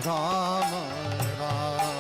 Rama Rama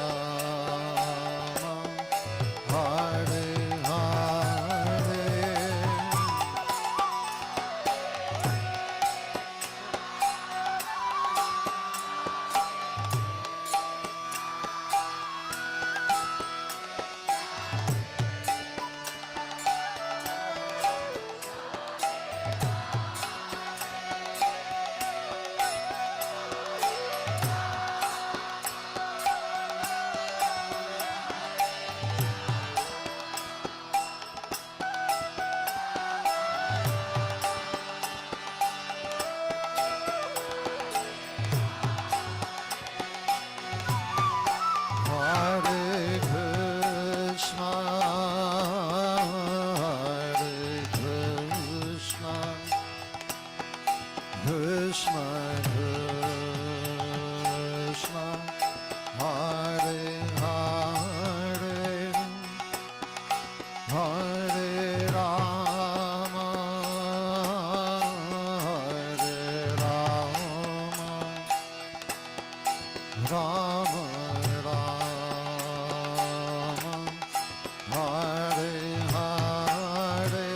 Hare Hare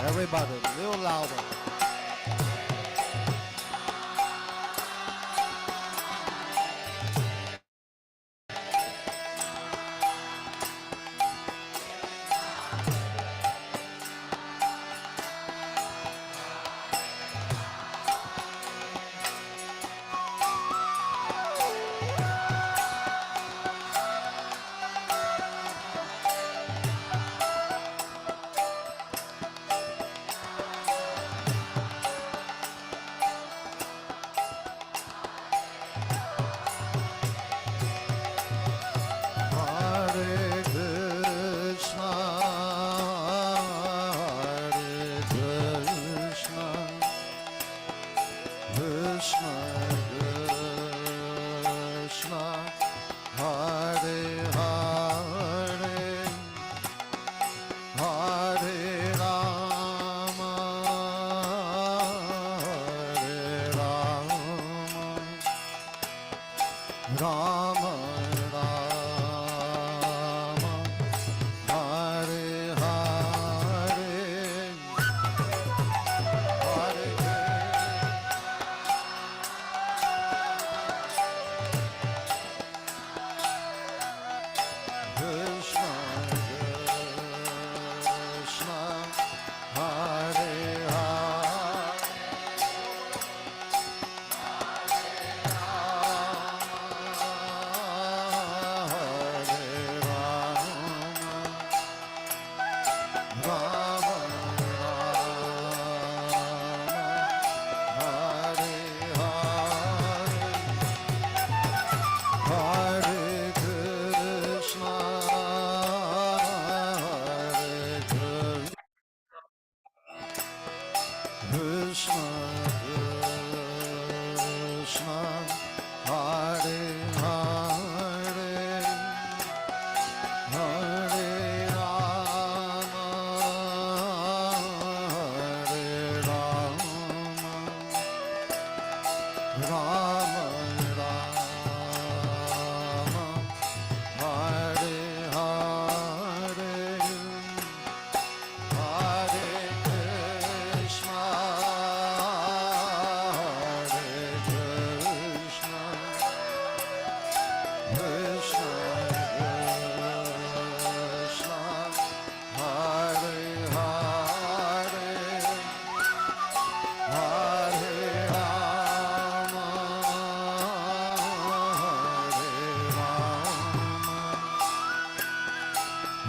Everybody, a little louder.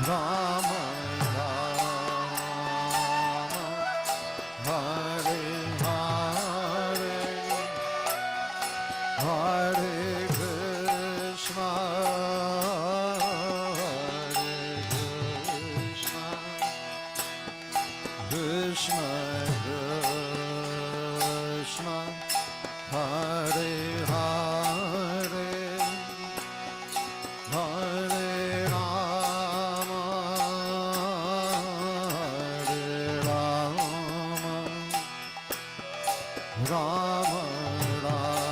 Rama Rama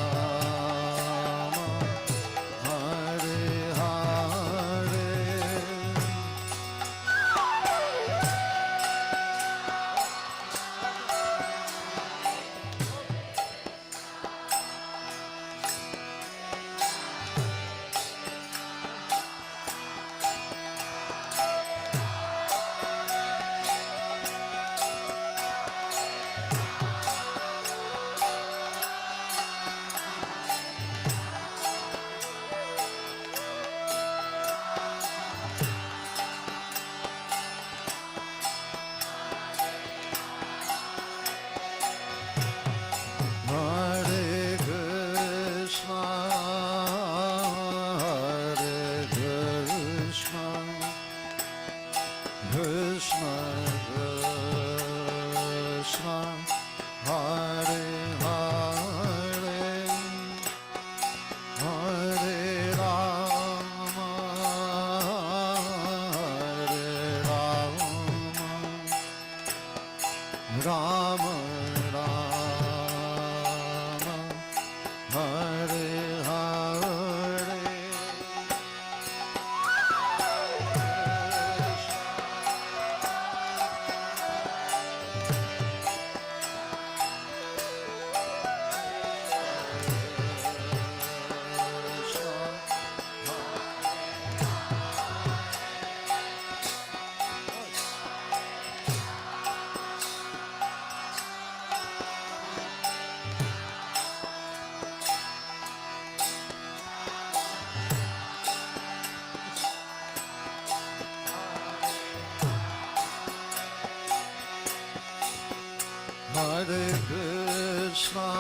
Rama Rama Hare Hare Hare Krishna,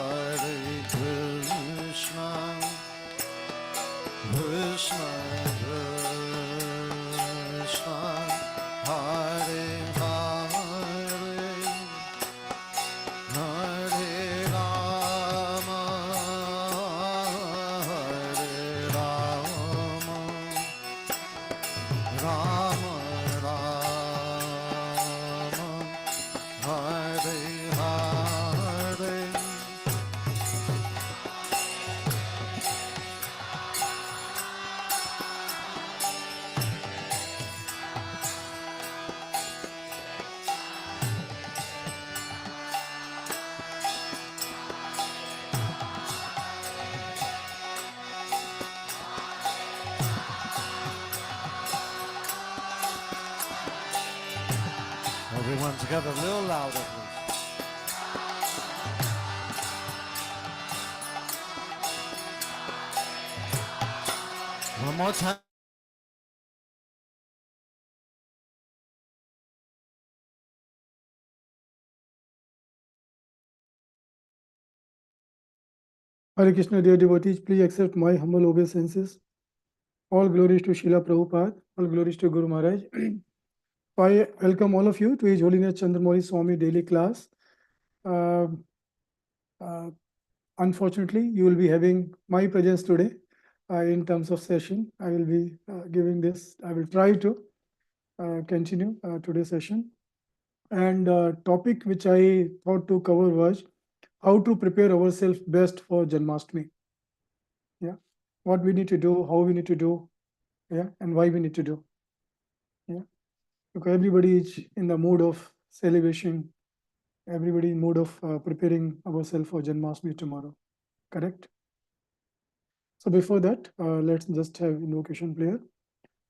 Hare Krishna, Krishna Krishna, Hare Hare, Hare Rama, Hare Rama, Rama Rama, Hare Hare. Everyone together, a little louder, please. One more time. Hare Krishna, dear devotees, please accept my humble obeisances. All glories to Srila Prabhupada, all glories to Guru Maharaj. I welcome all of you to His Holiness Chandramauli Swami daily class. Unfortunately, you will be having my presence today in terms of session. I will be giving this, I will try to continue today's session. And topic which I thought to cover was how to prepare ourselves best for Janmashtami. Yeah, what we need to do, how we need to do, yeah, and why we need to do. Yeah, because everybody is in the mood of celebration, everybody in mood of preparing ourselves for Janmashtami tomorrow. Correct? So before that, let's just have invocation prayer.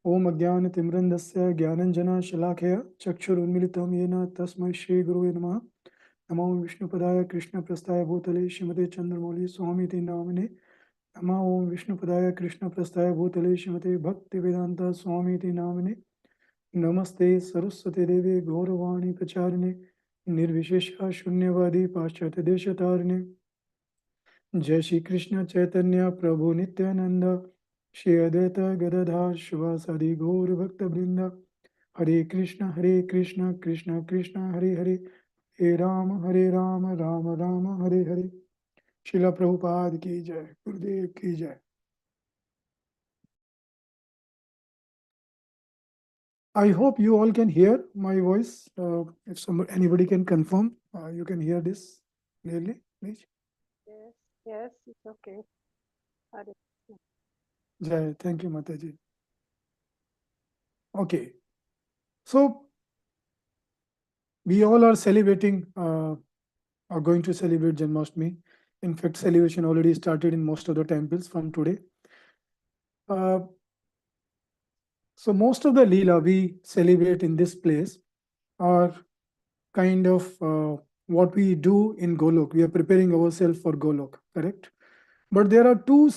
Om Agyan Timrandasya Gyananjana Shalakaya Chakshurunmilitam Yena Tasmai Shri Guru Namaha. Namo Vishnu Padaya Krishna Prastaya Bhutale Shrimate Chandramauli Swami Ti Namane. Namo Om Vishnu Padaya Krishna Prastaya Bhutale Shrimate Bhakti Vedanta Swami Ti Namane. Namaste Saraswati Devi Gauravani Pacharine Nirvishesha Shunyavadi Paschat Deshatarine. जय श्री कृष्ण चैतन्य प्रभु नित्यानंद श्री अद्वैत गदाधर शिवासादि गौर भक्त वृंद हरे कृष्ण कृष्ण कृष्ण हरे हरे हरे राम राम राम हरे हरे. शिला प्रभुपाद की जय, गुरुदेव की जय. I hope you all can hear my voice. If anybody can confirm, you can hear this clearly, please. Yes, it's okay. Hare Krishna. Jai, thank you, Mataji. Okay, so we all are celebrating, are going to celebrate Janmashtami. In fact, celebration already started in most of the temples from today. So most of the Leela we celebrate in this place are kind of what we do in Golok. We are preparing ourselves for Golok, correct? But there are two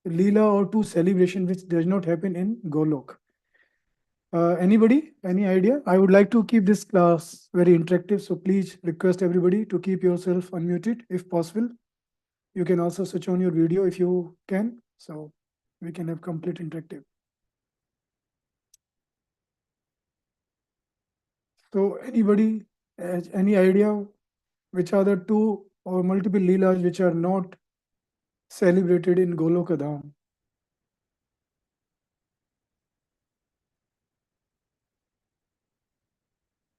Leela or two celebration which does not happen in Golok. Anybody? Any idea? I would like to keep this class very interactive, so please request everybody to keep yourself unmuted if possible. You can also switch on your video if you can, so we can have complete interactive. So anybody has any idea which are the two or multiple Leelas which are not celebrated in Golokadham?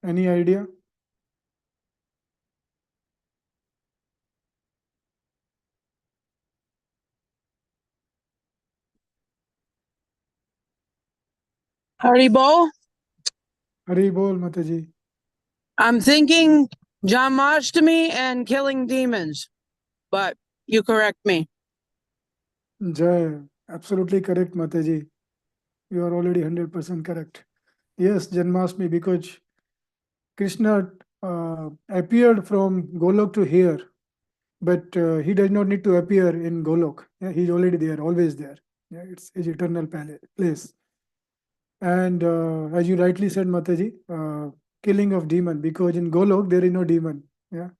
Any idea? Haribo, Hari Bol, Mataji. I'm thinking Janmashtami and killing demons, but you correct me. Jai, absolutely correct, Mataji. You are already 100% correct. Yes, Janmashtami, because Krishna appeared from Golok to here, but he does not need to appear in Golok. Yeah, he's already there, always there. Yeah, it's his eternal place. And as you rightly said, Mataji, killing of demon, because in Golok there is no demon. Yeah,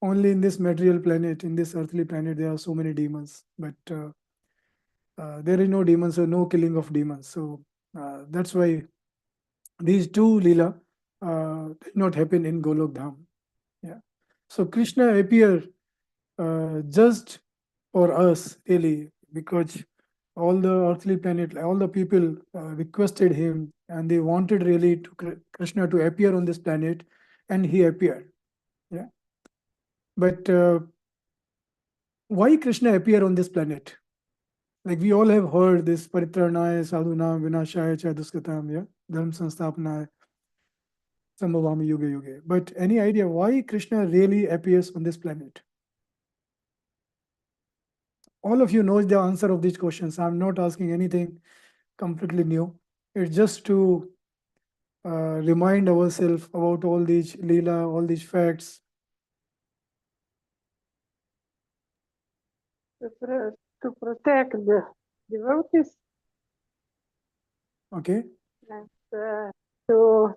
only in this material planet, in this earthly planet, there are so many demons, but there is no demons, so no killing of demons. So that's why these two Leela did not happen in Golok Dham. Yeah. So Krishna appeared just for us, really, because all the earthly planet, all the people requested him and they wanted really to Krishna to appear on this planet, and he appeared. Yeah. But why Krishna appear on this planet? Like we all have heard this Paritranaya Sadhunam Vinashaya Cha Duskatam, yeah, Dharma Sansthapanaya Sambhavami Yuga Yuga. But any idea why Krishna really appears on this planet? All of you knows the answer of these questions. I'm not asking anything completely new. It's just to remind ourselves about all these Leela, all these facts. To protect the devotees Okay. and to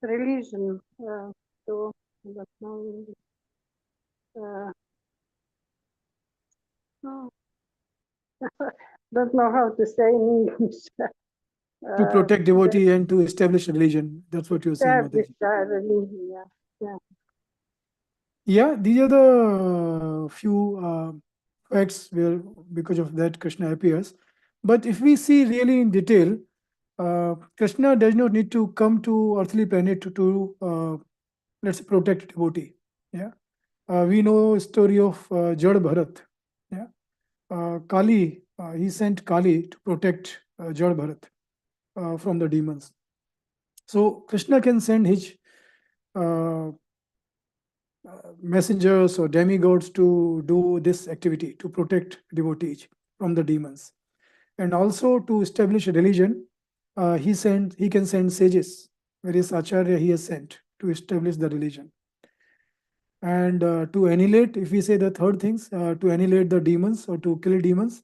religion, to I don't know, no, don't know how to say in English. To protect devotee and to establish religion. That's what you're saying, Establish Mataji. religion, yeah. Yeah, these are the few facts where because of that Krishna appears. But if we see really in detail, Krishna does not need to come to earthly planet to let's say protect devotee. Yeah, we know story of Jad Bharat. Yeah, Kali, he sent Kali to protect Jad Bharat from the demons. So Krishna can send his uh, messengers or demigods to do this activity to protect devotees from the demons, and also to establish a religion. He can send sages, various acharya he has sent to establish the religion, and to annihilate. If we say the third things, to annihilate the demons or to kill demons,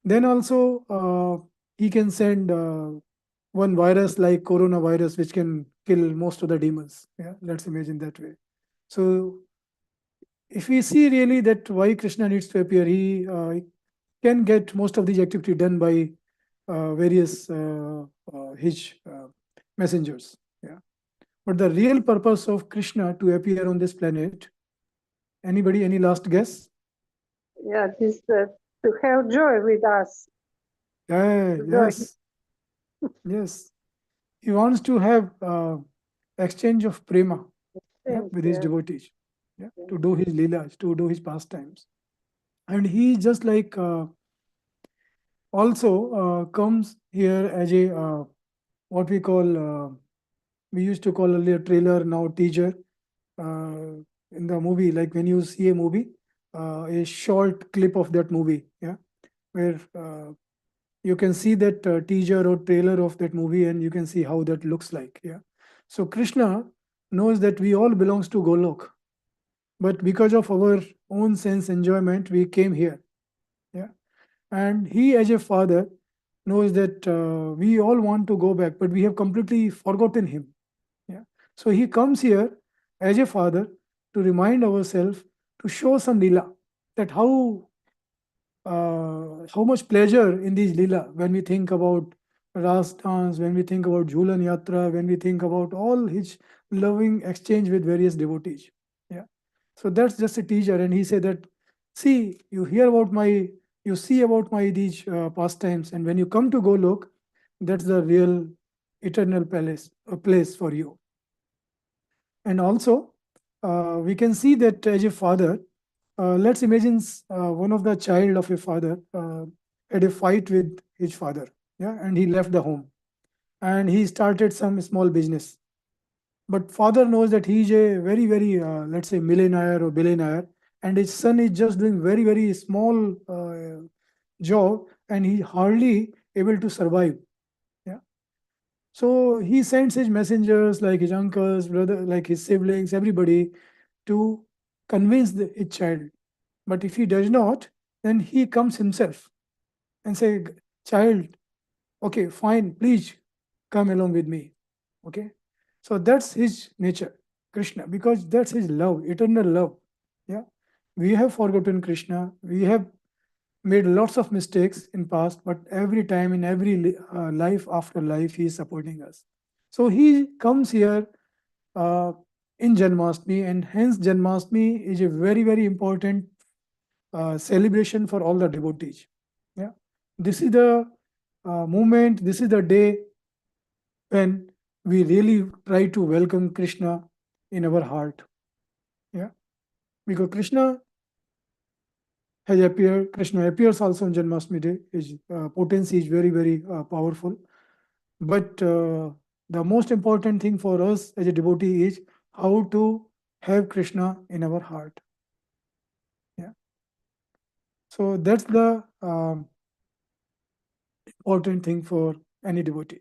then also he can send one virus like coronavirus, which can kill most of the demons. Yeah, let's imagine that way. So if we see really that why Krishna needs to appear, he can get most of these activity done by various his messengers. Yeah, but the real purpose of Krishna to appear on this planet, anybody, any last guess? Yeah, this to have joy with us. Yeah, Joy. yes, yes. He wants to have exchange of prema, yeah, with his Yeah. devotees, yeah, to do his leelas, to do his pastimes, and he just like also comes here as a what we used to call earlier trailer, now teaser in the movie. Like when you see a movie, a short clip of that movie, yeah, where you can see that teaser or trailer of that movie, and you can see how that looks like. Yeah, so Krishna knows that we all belongs to Golok, but because of our own sense enjoyment, we came here. Yeah, and he as a father knows that we all want to go back, but we have completely forgotten him. Yeah, so he comes here as a father to remind ourselves, to show some lila, that how much pleasure in these lila when we think about ras dance, when we think about Jhulan Yatra, when we think about all his loving exchange with various devotees. Yeah, so that's just a teaser, and he said that, see, you see about my these pastimes, and when you come to Golok, that's the real eternal palace, a place for you. And also, we can see that as a father, let's imagine one of the child of a father had a fight with his father, yeah, and he left the home and he started some small business. But father knows that he is a very, very, let's say, millionaire or billionaire, and his son is just doing very, very small job, and he hardly able to survive. Yeah. So he sends his messengers, like his uncles, brother, like his siblings, everybody, to convince his child. But if he does not, then he comes himself and say, child, okay, fine, please come along with me. Okay. So that's his nature, Krishna, because that's his love, eternal love. Yeah. We have forgotten Krishna. We have made lots of mistakes in past, but every time in every life after life, he is supporting us. So he comes here in Janmashtami, and hence Janmashtami is a very, very important celebration for all the devotees. Yeah. This is the moment, this is the day when we really try to welcome Krishna in our heart. Yeah. Because Krishna has appeared, Krishna appears also on Janmashtami day. His potency is very, very powerful. But the most important thing for us as a devotee is how to have Krishna in our heart. Yeah. So that's the important thing for any devotee.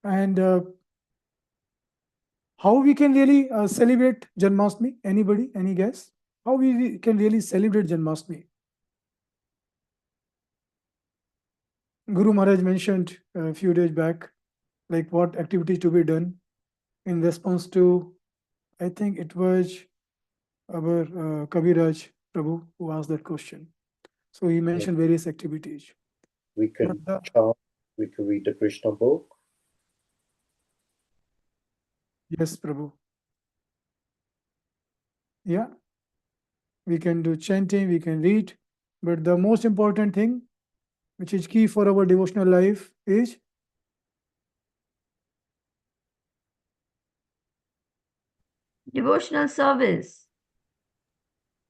And how we can really celebrate Janmashtami? Anybody? Any guess? How we can really celebrate Janmashtami? Guru Maharaj mentioned a few days back, like what activities to be done in response to, I think it was our Kaviraj Prabhu who asked that question. So he mentioned various activities. We can chant, we can read the Krishna book. Yes, Prabhu. Yeah. We can do chanting, we can read, but the most important thing, which is key for our devotional life, is devotional service.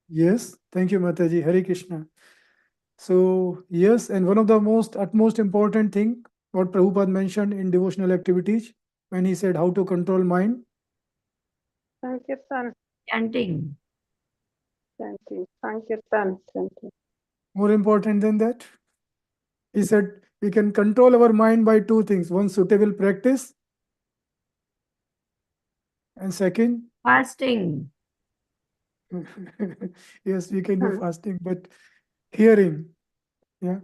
yes. Thank you, Mataji. Hare Krishna. So yes, and one of the utmost important thing what Prabhupada mentioned in devotional activities when he said how to control mind. Sankirtan, Chanting. chanting, Sankirtan, chanting. More important than that, he said we can control our mind by two things: one, suitable practice, and second, Fasting. yes, we can do fasting, but hearing, yeah,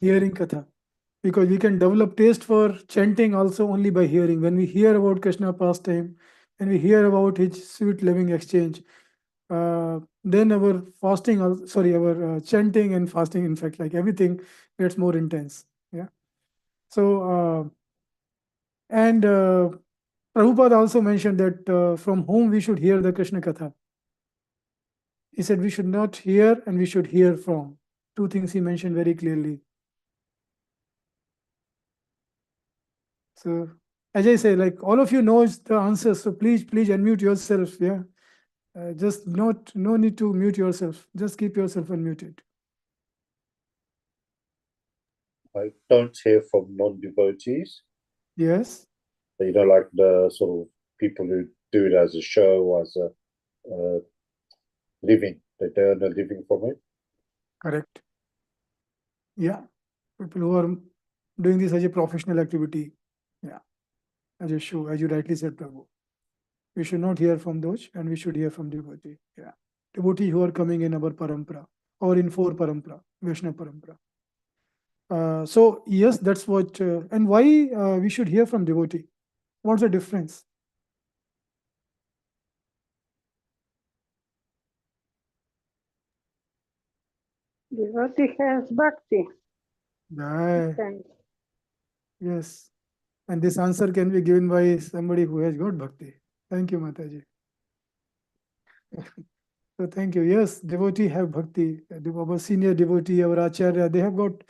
hearing katha, because we can develop taste for chanting also only by hearing. When we hear about Krishna pastime and we hear about his sweet loving exchange, then our fasting, our chanting and fasting, in fact, like everything gets more intense. Yeah. So, and Prabhupada also mentioned that from whom we should hear the Krishna Katha. He said we should not hear and we should hear from. Two things he mentioned very clearly. So, as I say, like all of you knows the answers, so please unmute yourself. Yeah. Just no need to mute yourself. Just keep yourself unmuted. I don't hear from non-devotees. Yes. Like the sort of people who do it as a show, as a living. They earn a living from it. Correct. Yeah. People who are doing this as a professional activity. Yeah. As a show, as you rightly said, Prabhu. We should not hear from those and we should hear from devotee. Yeah. Devotee who are coming in our parampara or in four parampara, Vaishnava parampara. So yes, that's what, and why we should hear from devotee? What's the difference? Devotee has bhakti. Yes. And this answer can be given by somebody who has got bhakti. Thank you, Mataji. So thank you. Yes, devotee have bhakti. Our senior devotee, our acharya, they have got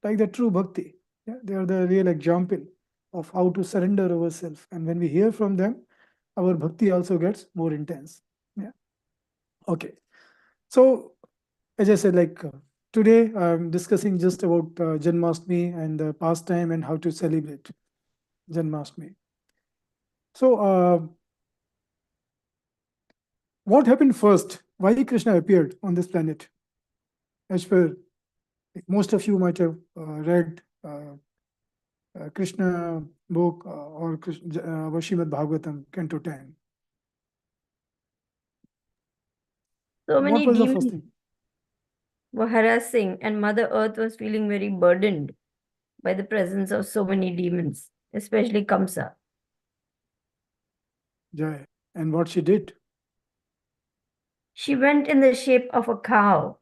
like the true bhakti. Yeah, they are the real example of how to surrender ourselves. And when we hear from them, our bhakti also gets more intense. Yeah. Okay. So, as I said, like today I'm discussing just about Janmashtami and the pastime and how to celebrate Janmashtami. So, what happened first? Why Krishna appeared on this planet? As per most of you might have read Krishna book or Srimad Bhagavatam, Canto 10. So What many was the first demons thing? were harassing, and Mother Earth was feeling very burdened by the presence of so many demons, especially Kamsa. Jai. And what she did? She went in the shape of a cow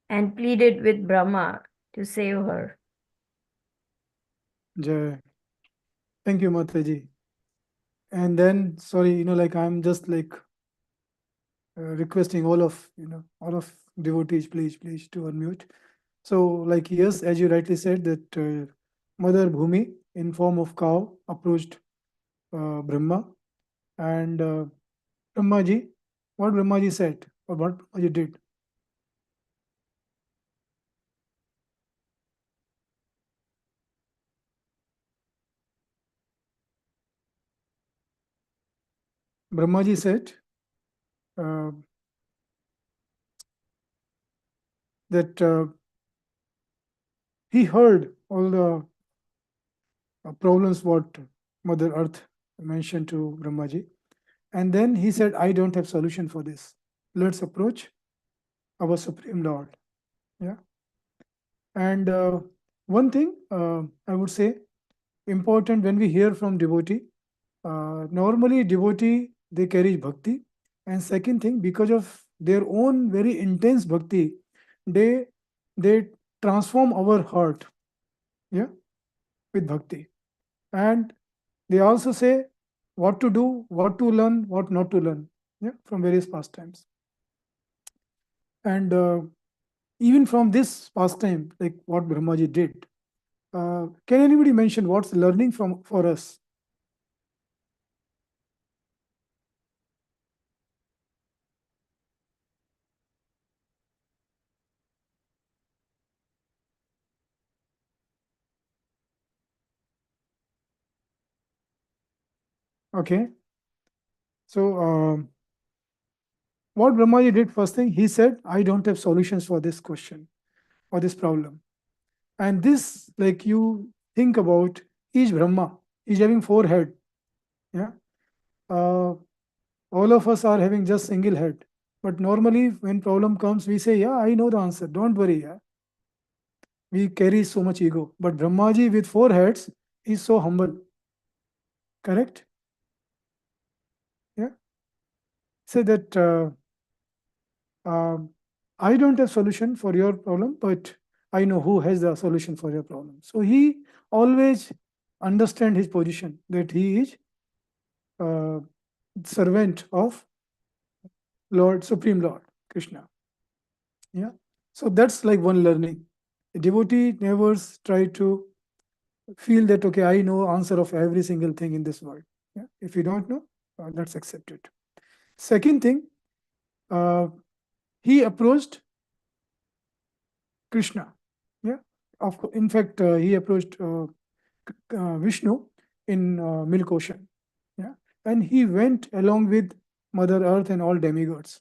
and pleaded with Brahma to save her. Jai. Thank you, Mataji. And then, sorry, like I'm just like requesting all of devotees, please to unmute. So, like, yes, as you rightly said, that Mother Bhumi in form of cow approached Brahma, and Brahmaji, what Brahmaji said or what Brahmaji did? Brahmaji said that he heard all the problems what Mother Earth mentioned to Brahmaji, and then he said, I don't have solution for this. Let's approach our Supreme Lord. Yeah. And one thing I would say important when we hear from devotee, normally devotee, they carry bhakti. And second thing, because of their own very intense bhakti, they transform our heart, yeah, with bhakti. And they also say what to do, what to learn, what not to learn, yeah, from various pastimes. And even from this pastime, like what Brahmaji did, can anybody mention what's learning from for us? Okay. So what Brahmaji did first thing, he said, I don't have solutions for this question or this problem. And this, like you think about each Brahma, he's having 4 head. Yeah. All of us are having just single head. But normally when problem comes, we say, yeah, I know the answer. Don't worry. Yeah. We carry so much ego. But Brahmaji with 4 heads is so humble. Correct? Yeah. Say that I don't have solution for your problem, but I know who has the solution for your problem. So he always understand his position, that he is servant of Lord, Supreme Lord, Krishna. Yeah. So that's like one learning. A devotee never try to feel that, okay, I know answer of every single thing in this world. Yeah. If you don't know, that's accepted. Second thing, he approached Krishna. Yeah. In fact, he approached Vishnu in Milk Ocean. Yeah. And he went along with Mother Earth and all demigods.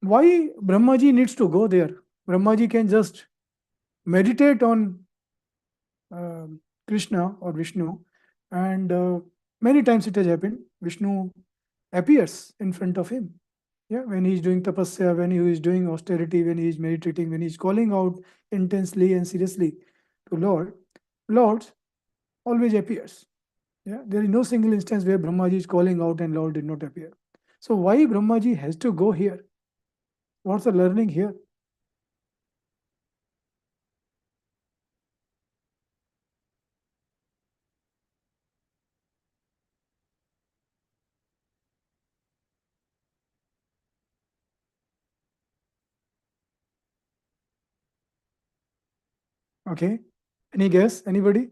Why Brahmaji needs to go there? Brahmaji can just meditate on Krishna or Vishnu, and many times it has happened. Vishnu appears in front of him. Yeah, when he is doing tapasya, when he is doing austerity, when he is meditating, when he is calling out intensely and seriously to Lord always appears. Yeah, there is no single instance where Brahmaji is calling out and Lord did not appear. So why Brahmaji has to go here? What's the learning here? Okay, any guess? Anybody?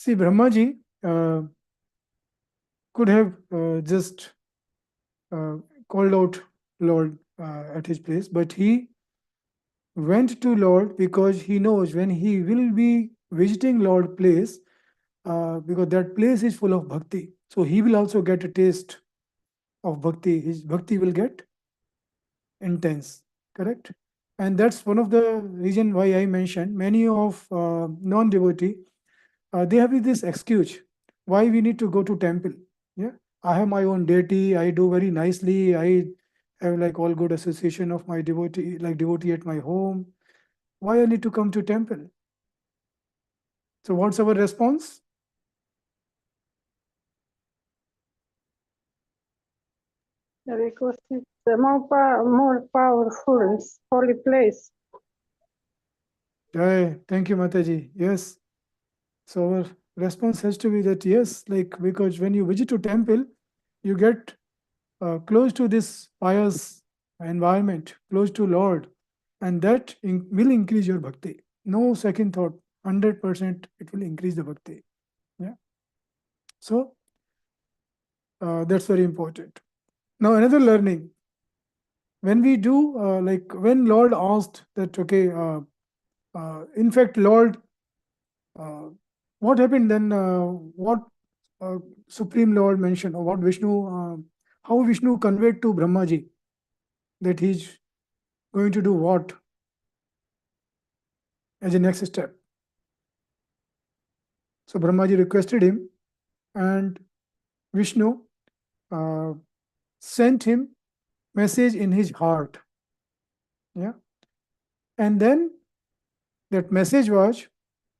See, Brahmaji could have just called out Lord at his place, but he went to Lord because he knows when he will be visiting Lord place, because that place is full of bhakti. So he will also get a taste of bhakti. His bhakti will get intense, correct? And that's one of the reason why I mentioned many of non-devotee, they have this excuse why we need to go to temple. Yeah, I have my own deity, I do very nicely, I have like all good association of my devotee, like devotee at my home. Why I need to come to temple? So what's our response? Because it's a more powerful, it's holy place. Thank you, Mataji. Yes. So our response has to be that yes, like because when you visit a temple, you get close to this pious environment, close to Lord, and that will increase your bhakti. No second thought, 100% it will increase the bhakti. Yeah. So that's very important. Now another learning. When we do, like when Lord asked that, okay, in fact, Lord, what happened then? What Supreme Lord mentioned, or what Vishnu, how Vishnu conveyed to Brahmaji that he's going to do what as a next step. So Brahmaji requested him, and Vishnu sent him message in his heart. Yeah, and then that message was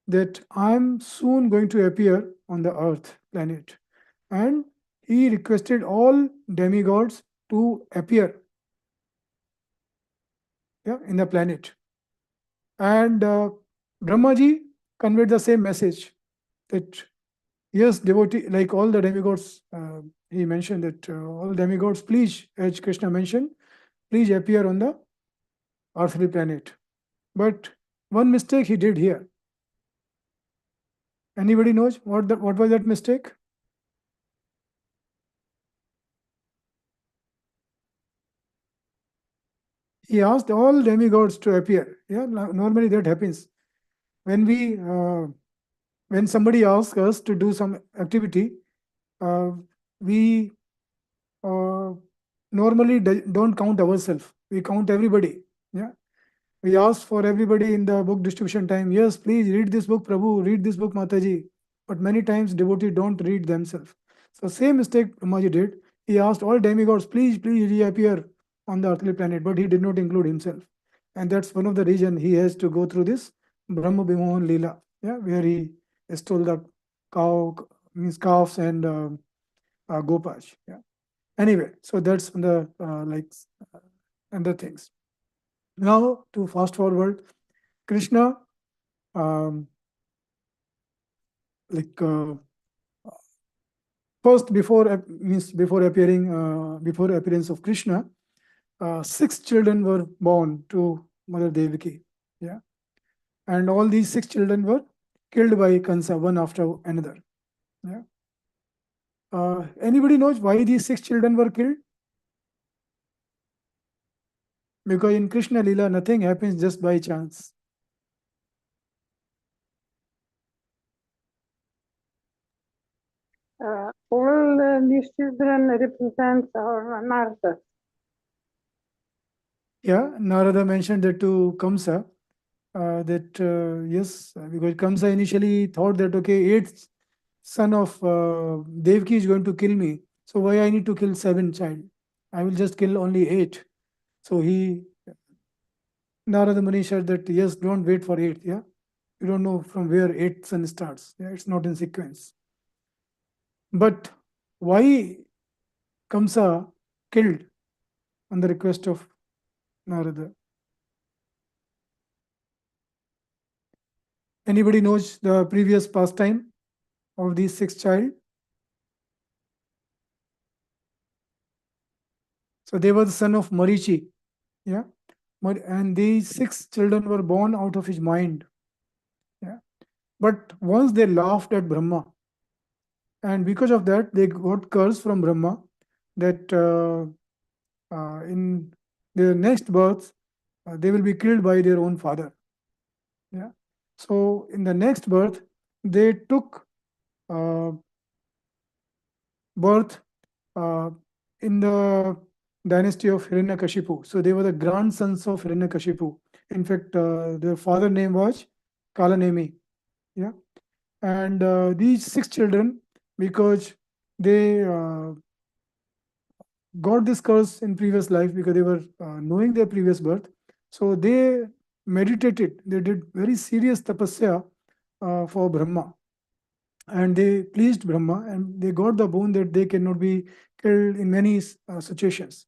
that I'm soon going to appear on the earth planet, and he requested all demigods to appear, yeah, in the planet. And Brahmaji conveyed the same message that yes, devotee, like all the demigods, he mentioned that all demigods, please, as Krishna mentioned, please appear on the earthly planet. But one mistake he did here. Anybody knows what was that mistake? He asked all demigods to appear. Yeah, normally that happens. When when somebody asks us to do some activity, we normally don't count ourselves. We count everybody. Yeah, we ask for everybody in the book distribution time. Yes, please read this book, Prabhu. Read this book, Mataji. But many times devotees don't read themselves. So same mistake Brahmaji did. He asked all demigods, please reappear on the earthly planet, but he did not include himself. And that's one of the reason he has to go through this Brahma Bimohan Leela, yeah, where he stole the means calves and gopas. Yeah. Anyway, so that's the other things. Now to fast forward, Krishna, first before appearance of Krishna, 6 children were born to Mother Devaki. Yeah, and all these 6 children were killed by Kansa one after another. Yeah. Anybody knows why these 6 children were killed? Because in Krishna Leela, nothing happens just by chance. All these children represent our Nardas. Yeah, Narada mentioned that to Kamsa, that yes, because Kamsa initially thought that, okay, 8th son of Devaki is going to kill me. So why I need to kill 7 child? I will just kill only 8. So Narada Muni said that, yes, don't wait for 8th. Yeah, you don't know from where 8th son starts. Yeah, it's not in sequence. But why Kamsa killed on the request of Narada? Anybody knows the previous pastime of these 6 child? So they were the son of Marichi. Yeah. And these 6 children were born out of his mind. Yeah. But once they laughed at Brahma, and because of that, they got curse from Brahma that in their next birth, they will be killed by their own father. Yeah. So in the next birth, they took birth in the dynasty of Hiranyakashipu. So they were the grandsons of Hiranyakashipu. In fact, their father name was Kalanemi. Yeah. And these 6 children, because they got this curse in previous life because they were knowing their previous birth. So they meditated, they did very serious tapasya for Brahma. And they pleased Brahma and they got the boon that they cannot be killed in many situations.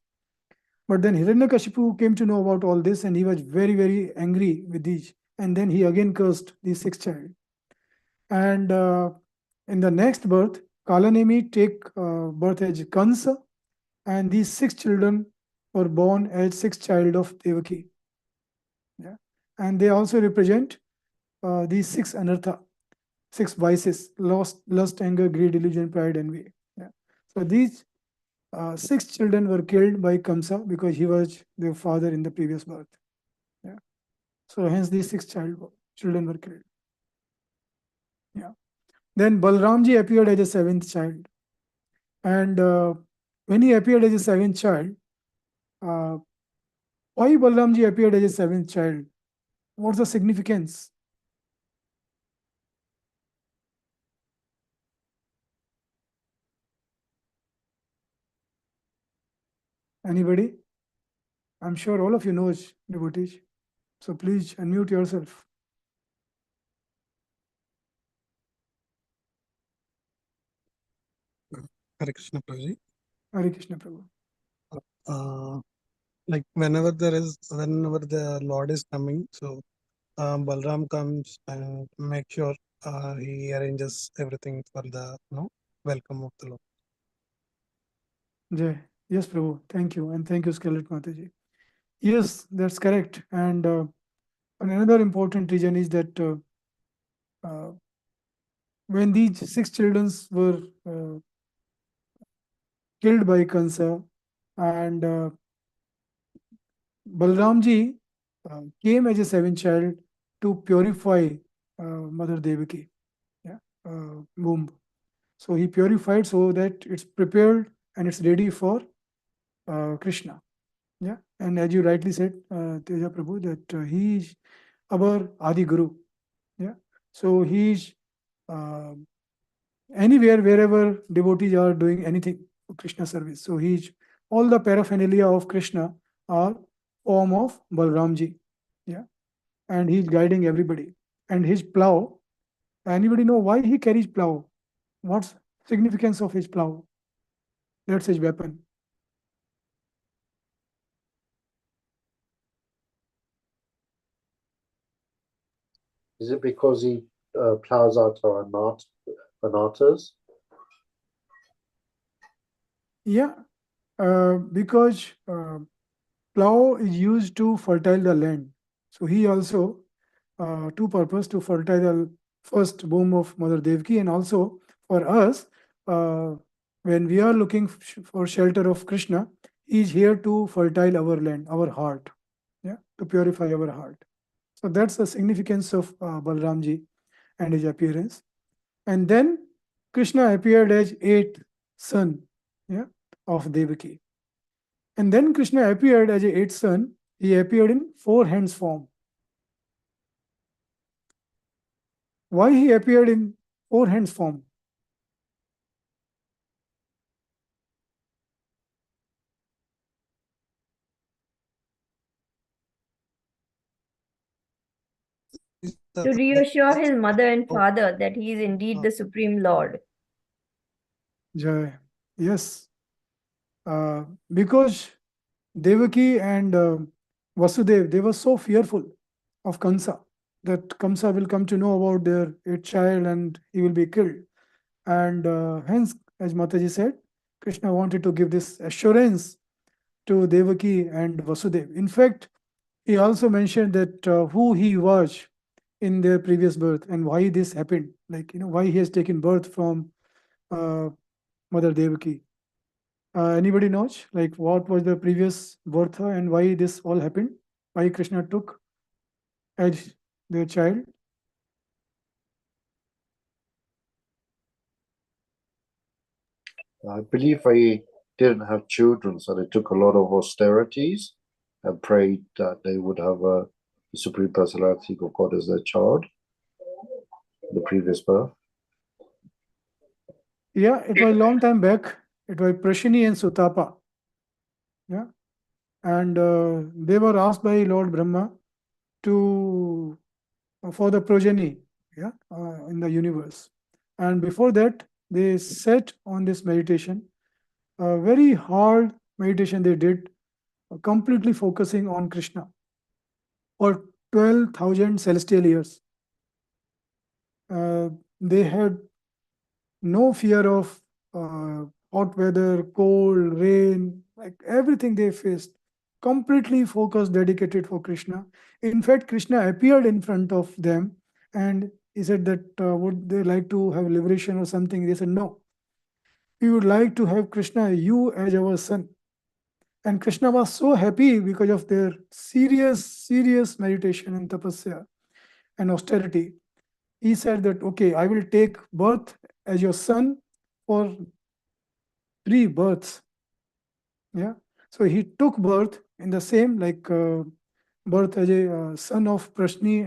But then Hiranyakashipu came to know about all this and he was very, very angry with these. And then he again cursed these 6 children. And in the next birth, Kalanemi take birth as Kansa, and these 6 children were born as 6 child of Devaki. Yeah. And they also represent these 6 anartha, 6 vices: lust, anger, greed, delusion, pride, envy. Yeah. So these 6 children were killed by Kamsa because he was their father in the previous birth. Yeah. So hence these 6 children were killed. Yeah. Then Balramji appeared as a 7th child. And when he appeared as a 7th child, why Balramji appeared as a 7th child? What's the significance? Anybody? I'm sure all of you know devotees. So please unmute yourself. Hare Krishna Prabhuji. Hare Krishna Prabhu. Like whenever the Lord is coming, so Balram comes and make sure he arranges everything for the welcome of the Lord. Jai. Yes, Prabhu. Thank you. And thank you, Scarlet Mataji. Yes, that's correct. And another important reason is that when these 6 children were killed by Kansa, and Balramji came as a 7th child to purify Mother Devaki, womb. So he purified so that it's prepared and it's ready for Krishna. Yeah, and as you rightly said, Teja Prabhu, that he is our Adi Guru. Yeah, so he's anywhere, wherever devotees are doing anything for Krishna service. So he's all the paraphernalia of Krishna are form of Balramji. Yeah, and he's guiding everybody. And his plow, anybody know why he carries plow? What's significance of his plow? That's his weapon. Is it because he plows out our anatas? Yeah, because plow is used to fertile the land. So he also two purpose: to fertile the first womb of Mother Devaki, and also for us, when we are looking for shelter of Krishna, he is here to fertile our land, our heart, yeah, to purify our heart. So that's the significance of Balramji and his appearance. And then Krishna appeared as 8th son, yeah, of Devaki. And then Krishna appeared as a 8th son. He appeared in 4 hands form. Why he appeared in 4 hands form? To reassure his mother and father that he is indeed the Supreme Lord. Jai. Yes. Because Devaki and Vasudev, they were so fearful of Kamsa that Kamsa will come to know about their 8th child and he will be killed. And hence, as Mataji said, Krishna wanted to give this assurance to Devaki and Vasudev. In fact, he also mentioned that who he was in their previous birth and why this happened, like, why he has taken birth from Mother Devaki. Anybody knows, like, what was the previous birth and why this all happened? Why Krishna took as their child? I believe they didn't have children, so they took a lot of austerities and prayed that they would have the Supreme Personality of God as their child, the previous birth. Yeah, it was a long time back. It was Prashini and Sutapa. Yeah. And they were asked by Lord Brahma to for the progeny, yeah, in the universe. And before that, they sat on this meditation, a very hard meditation they did, completely focusing on Krishna for 12,000 celestial years. They had no fear of hot weather, cold, rain, like everything they faced, completely focused, dedicated for Krishna. In fact, Krishna appeared in front of them and he said that would they like to have liberation or something? They said, no, we would like to have Krishna, you as our son. And Krishna was so happy because of their serious meditation and tapasya and austerity. He said that, okay, I will take birth as your son for 3 births. Yeah. So he took birth in the same, like birth as a son of Prashni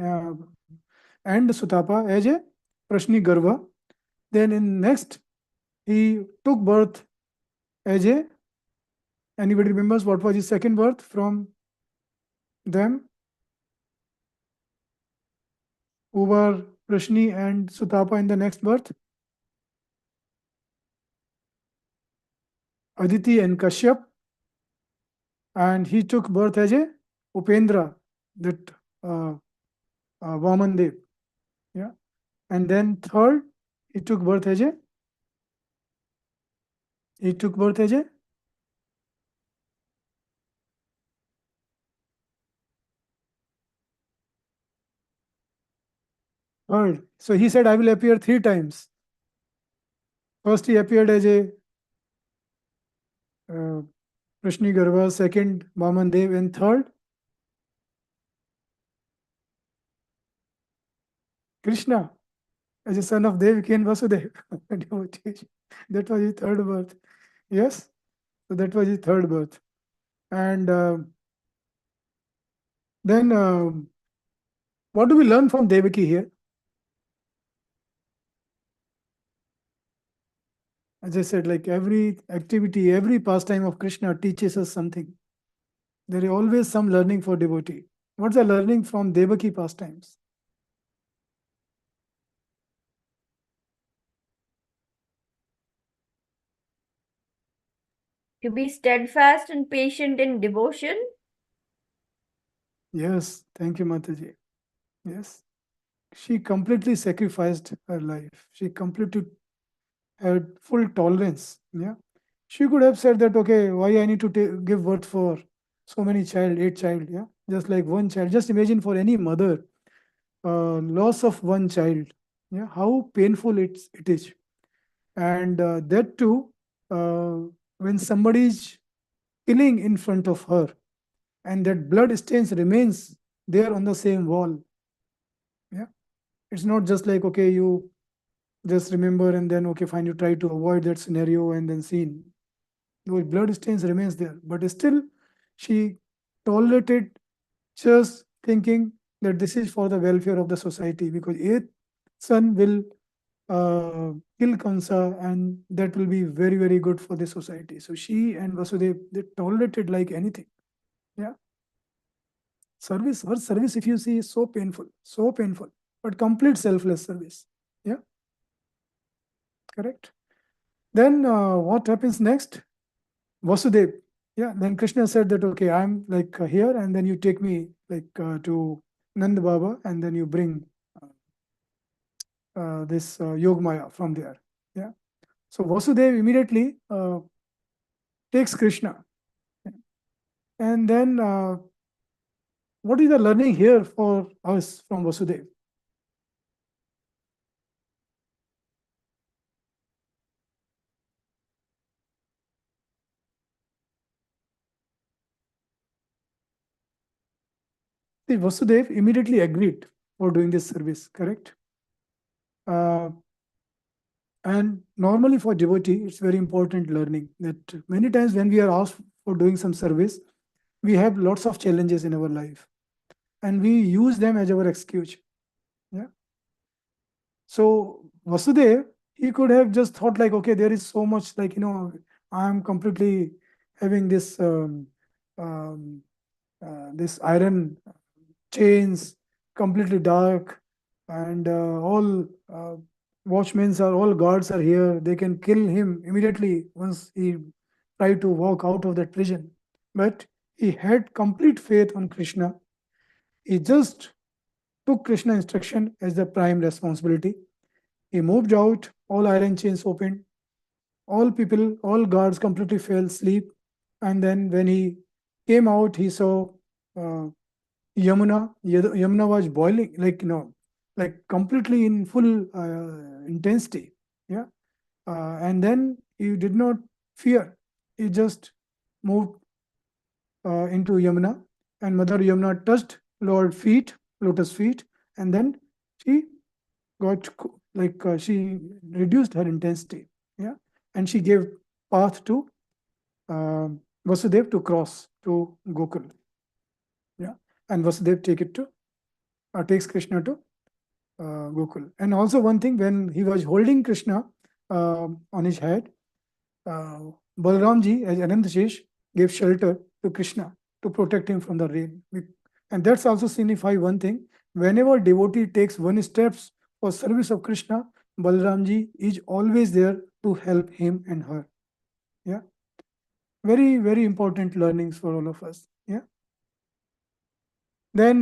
and Sutapa as a Prashni Garva. Then in next, he took birth as a, anybody remembers what was his second birth from them? Who were Prashni and Sutapa in the next birth? Aditi and Kashyap. And he took birth as a Upendra, that Vaman Dev. Yeah. And then third, he took birth as a third. So he said, I will appear 3 times. First, he appeared as a Prashni Garva, second, Vaman Dev, and third, Krishna, as a son of Devaki and Vasudeva. That was his third birth. Yes? So that was his third birth. And then what do we learn from Devaki here? As I said, like every activity, every pastime of Krishna teaches us something. There is always some learning for devotee. What's the learning from Devaki pastimes? To be steadfast and patient in devotion. Yes, thank you, Mataji. Yes. She completely sacrificed her life. She completely had full tolerance. Yeah. She could have said that, okay, why I need to give birth for so many child, 8 child, yeah, just like one child. Just imagine for any mother, loss of one child, yeah, how painful it is. And that too, when somebody is killing in front of her, and that blood stains remains there on the same wall. Yeah, it's not just like, okay, you just remember and then, okay, fine, you try to avoid that scenario and then scene. Those blood stains remains there, but still she tolerated, just thinking that this is for the welfare of the society, because 8th son will kill Kansa and that will be very good for the society. So she and Vasudev, they tolerated like anything. Yeah. Service, her service, if you see, is so painful, but complete selfless service. Yeah. Correct. Then what happens next? Vasudev. Yeah, then Krishna said that, okay, I'm like here, and then you take me like to Nand Baba, and then you bring this Yogmaya from there. Yeah. So Vasudev immediately takes Krishna. And then what is the learning here for us from Vasudev? See, Vasudev immediately agreed for doing this service, correct? And normally for devotee, it's very important learning that many times when we are asked for doing some service, we have lots of challenges in our life and we use them as our excuse. Yeah. So Vasudev, he could have just thought like, okay, there is so much like, I'm completely having this this iron chains, completely dark, and all watchmen are, all guards are here. They can kill him immediately once he tried to walk out of that prison. But he had complete faith on Krishna. He just took Krishna instruction as the prime responsibility. He moved out, all iron chains opened, all people, all guards completely fell asleep. And then when he came out, he saw Yamuna was boiling, like completely in full intensity. Yeah. And then he did not fear. He just moved into Yamuna, and Mother Yamuna touched Lord's feet, lotus feet, and then she got she reduced her intensity. Yeah. And she gave path to Vasudev to cross to Gokul. Yeah. And Vasudev takes Krishna to Gokul. And also one thing, when he was holding Krishna on his head, Balramji as Anantashesh gave shelter to Krishna to protect him from the rain. And that's also signify one thing: whenever devotee takes one steps for service of Krishna, Balramji is always there to help him and her. Yeah. Very, very important learnings for all of us. Yeah. Then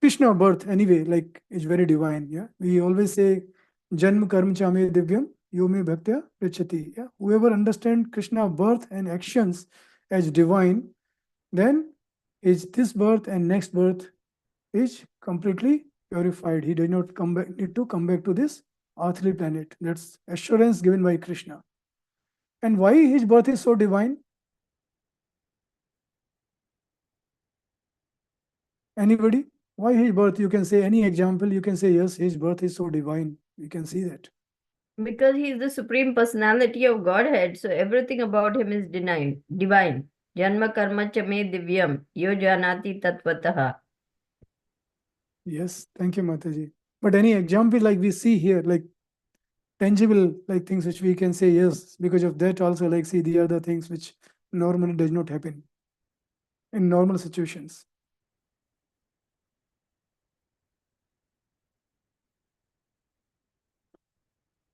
Krishna birth anyway, like, is very divine. Yeah. We always say Janma Karma Chame Divyam Yume Bhaktya Prichati. Yeah. Whoever understands Krishna birth and actions as divine, then is this birth and next birth is completely purified. He does not need to come back to this earthly planet. That's assurance given by Krishna. And why his birth is so divine? Anybody? Why his birth? You can say any example. You can say, yes, his birth is so divine. You can see that. Because he is the supreme personality of Godhead, so everything about him is divine. Janma karma chame divyam, yo janati tatvataha. Yes, thank you, Mataji. But any example like we see here, like tangible, like things which we can say, yes, because of that also, like, see, the other things which normally does not happen in normal situations.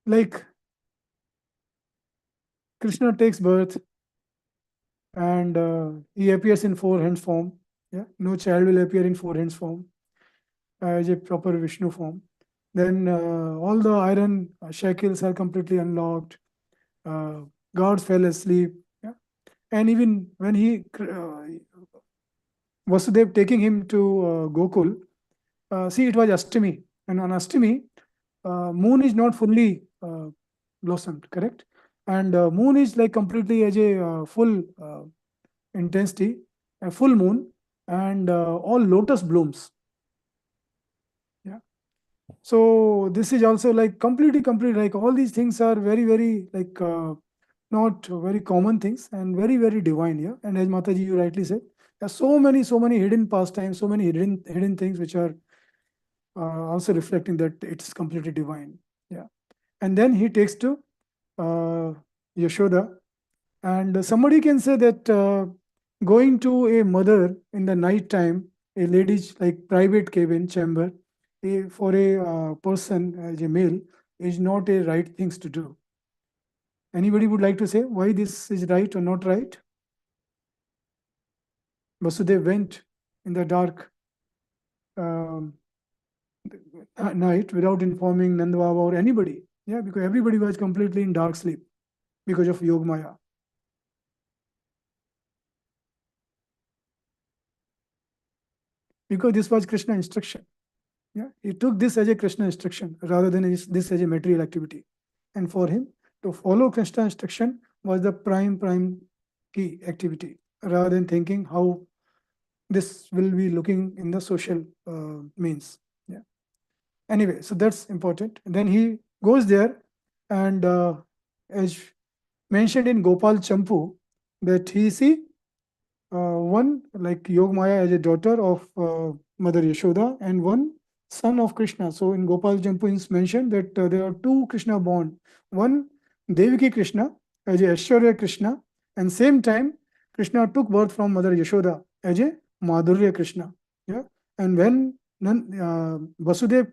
Like Krishna takes birth and he appears in four hands form. Yeah, no child will appear in four hands form as a proper Vishnu form. Then all the iron shackles are completely unlocked. Guards fell asleep. Yeah, and even when Vasudev taking him to Gokul, see, it was Ashtami, and on Ashtami, moon is not fully blossomed, correct? And moon is like completely as a full intensity, a full moon, and all lotus blooms. Yeah. So this is also like completely, like all these things are very, very like not very common things and very, very divine. Yeah. And as Mataji, you rightly said, there are so many hidden pastimes, so many hidden things which are also reflecting that it's completely divine. Yeah. And then he takes to Yashoda, and somebody can say that going to a mother in the night time, a lady's like private cabin chamber, for a person as a male, is not a right things to do. Anybody would like to say why this is right or not right? Vasudev went in the dark at night without informing Nanda Baba or anybody. Yeah, because everybody was completely in dark sleep because of Yog Maya. Because this was Krishna instruction. Yeah, he took this as a Krishna instruction rather than this as a material activity. And for him to follow Krishna instruction was the prime key activity, rather than thinking how this will be looking in the social means. Yeah. Anyway, so that's important. And then he goes there, and as mentioned in Gopal Champu, that he see one like Yogmaya as a daughter of Mother Yashoda and one son of Krishna. So in Gopal Champu it's mentioned that there are two Krishna born. One Devaki Krishna as a Aishwarya Krishna, and same time Krishna took birth from Mother Yashoda as a Madhurya Krishna. Yeah, and when Vasudev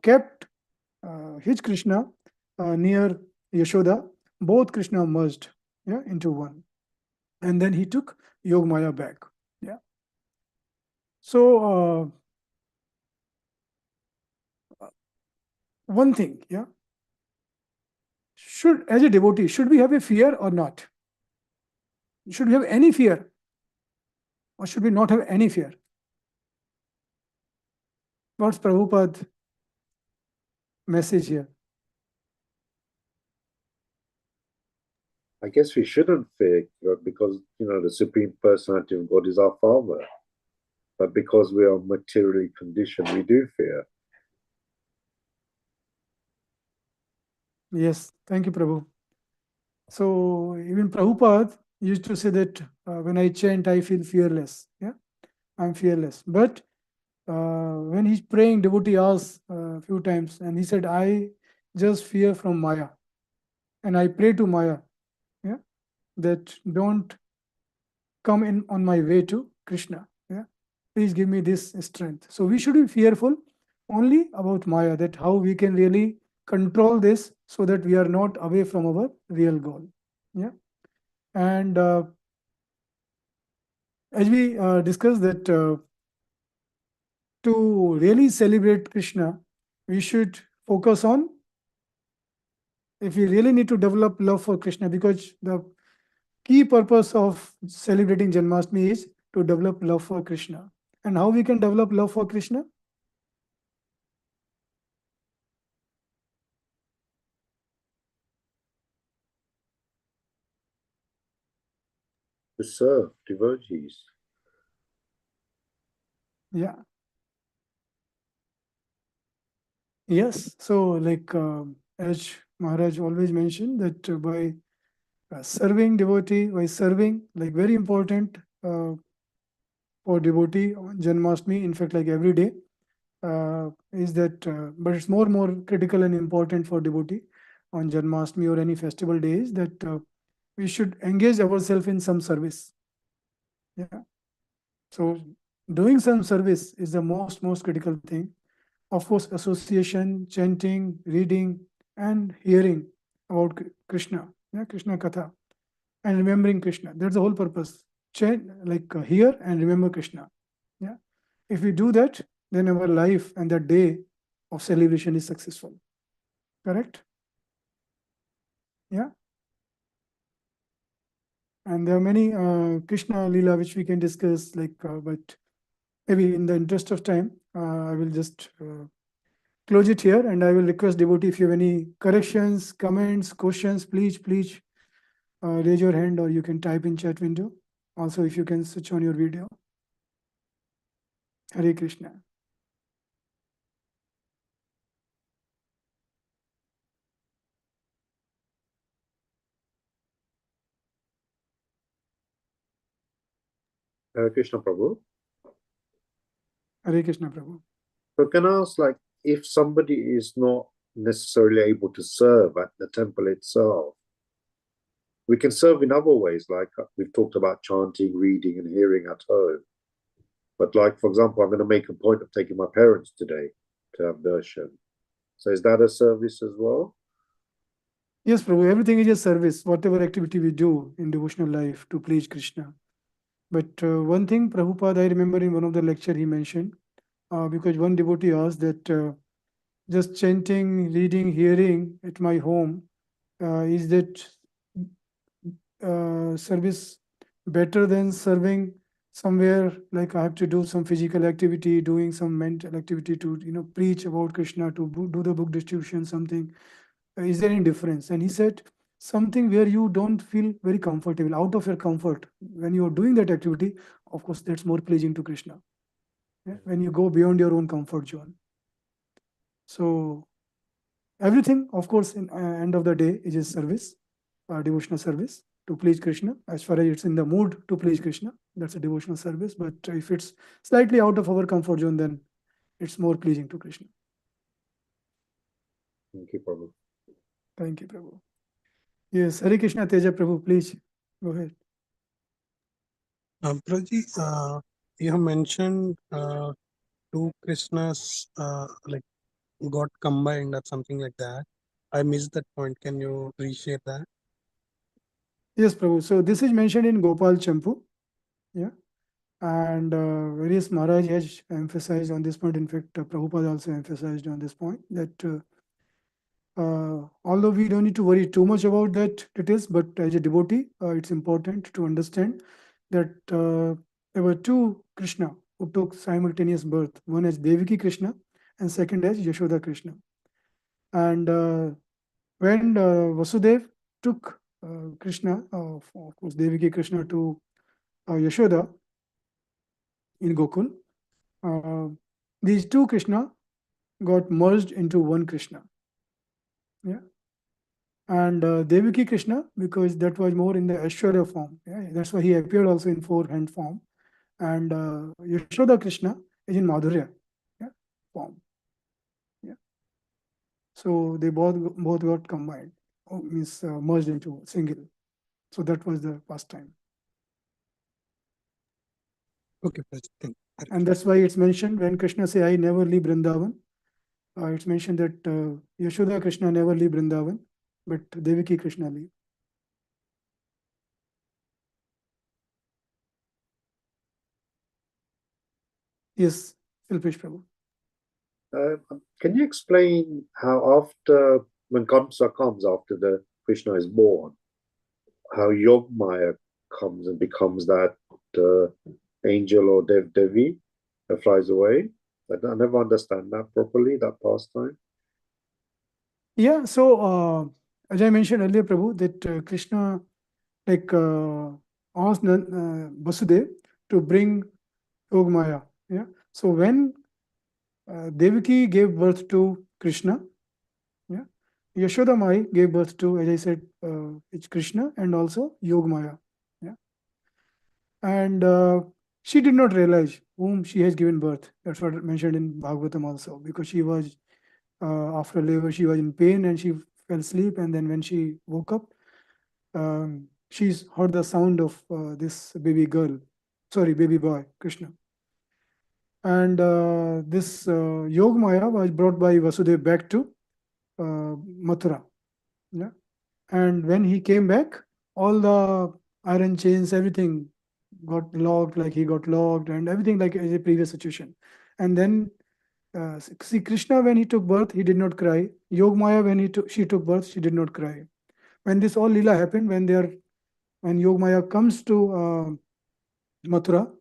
kept his Krishna near Yashoda, both Krishna merged, yeah, into one, and then he took Yogmaya back. Yeah. So one thing, yeah, should, as a devotee, should we have a fear or not? Should we have any fear, or should we not have any fear? What's Prabhupada's message here? I guess we shouldn't fear God because, the Supreme Personality of God is our Father. But because we are materially conditioned, we do fear. Yes, thank you, Prabhu. So even Prabhupada used to say that when I chant, I feel fearless. Yeah, I'm fearless. But when he's praying, devotee asks a few times, and he said, I just fear from Maya. And I pray to Maya, yeah, that don't come in on my way to Krishna. Yeah, please give me this strength. So we should be fearful only about Maya, that how we can really control this so that we are not away from our real goal. Yeah, and as we discussed that to really celebrate Krishna, we should focus on, if we really need to develop love for Krishna, because the key purpose of celebrating Janmashtami is to develop love for Krishna. And how we can develop love for Krishna? To serve devotees. Yeah. Yes. So like as Maharaj always mentioned that by serving devotee, by serving, like very important for devotee on Janmashtami, in fact like every day, is that, but it's more critical and important for devotee on Janmashtami or any festival days, that we should engage ourselves in some service. Yeah. So doing some service is the most critical thing. Of course, association, chanting, reading, and hearing about Krishna, yeah, Krishna Katha, and remembering Krishna. That's the whole purpose. Chant, like hear and remember Krishna. Yeah. If we do that, then our life and the day of celebration is successful. Correct? Yeah. And there are many Krishna Leela which we can discuss, like, but maybe in the interest of time, I will just close it here, and I will request devotee, if you have any corrections, comments, questions, please raise your hand, or you can type in chat window. Also, if you can switch on your video. Hare Krishna. Krishna Prabhu. Hare Krishna, Prabhu. So can I ask, like, if somebody is not necessarily able to serve at the temple itself, we can serve in other ways, like we've talked about chanting, reading, and hearing at home. But like, for example, I'm going to make a point of taking my parents today to have darshan. So is that a service as well? Yes, Prabhu, everything is a service, whatever activity we do in devotional life to please Krishna. But one thing, Prabhupada, I remember in one of the lecture he mentioned, because one devotee asked that just chanting, reading, hearing at my home, is that service better than serving somewhere, like I have to do some physical activity, doing some mental activity to preach about Krishna, to do the book distribution, something? Is there any difference? And he said, something where you don't feel very comfortable, out of your comfort. When you are doing that activity, of course, that's more pleasing to Krishna. Yeah? When you go beyond your own comfort zone. So everything, of course, in end of the day, is a service, devotional service to please Krishna. As far as it's in the mood to please Krishna, that's a devotional service. But if it's slightly out of our comfort zone, then it's more pleasing to Krishna. Thank you, Prabhu. Thank you, Prabhu. Yes, Hare Krishna, Teja Prabhu, please go ahead. Prabhuji, you have mentioned two Krishnas like got combined or something like that. I missed that point. Can you reshare that? Yes, Prabhu. So this is mentioned in Gopal Champu. Yeah. And various Maharaj has emphasized on this point. In fact, Prabhupada also emphasized on this point that although we don't need to worry too much about that details, but as a devotee, it's important to understand that there were two Krishna who took simultaneous birth. One as Devaki Krishna and second as Yashoda Krishna. And when Vasudev took Krishna, of course, Devaki Krishna to Yashoda in Gokul, these two Krishna got merged into one Krishna. Yeah. And Devaki Krishna, because that was more in the Aishwarya form. Yeah? That's why he appeared also in four-hand form. And Yashoda Krishna is in Madhurya, yeah, form. Yeah. So they both got combined, means merged into single. So that was the pastime. Okay, Prabhuji. Thank you. And that's why it's mentioned when Krishna say, I never leave Vrindavan. It's mentioned that Yashoda Krishna never leave Vrindavan, but Devaki Krishna leave. Yes, Silpesh Prabhu. Can you explain how after, when Kamsa comes after the Krishna is born, how Yogmaya comes and becomes that angel or Devi that flies away? I never understand that properly, that pastime. Yeah, so as I mentioned earlier, Prabhu, that Krishna asked Vasudev to bring Yogmaya. Yeah. So when Devaki gave birth to Krishna, yeah, Yashoda Mai gave birth to, as I said, it's Krishna and also Yogmaya. Yeah. And she did not realize whom she has given birth. That's what mentioned in Bhagavatam also, because she was after labor, she was in pain and she fell asleep. And then when she woke up, she's heard the sound of this baby boy, Krishna. And this Yogmaya was brought by Vasudev back to Mathura. Yeah. And when he came back, all the iron chains, everything got locked, like he got locked and everything like as a previous situation. And then see, Krishna, when he took birth, he did not cry. Yogmaya, when she took birth, she did not cry. When this all lila happened, when Yogmaya comes to Mathura,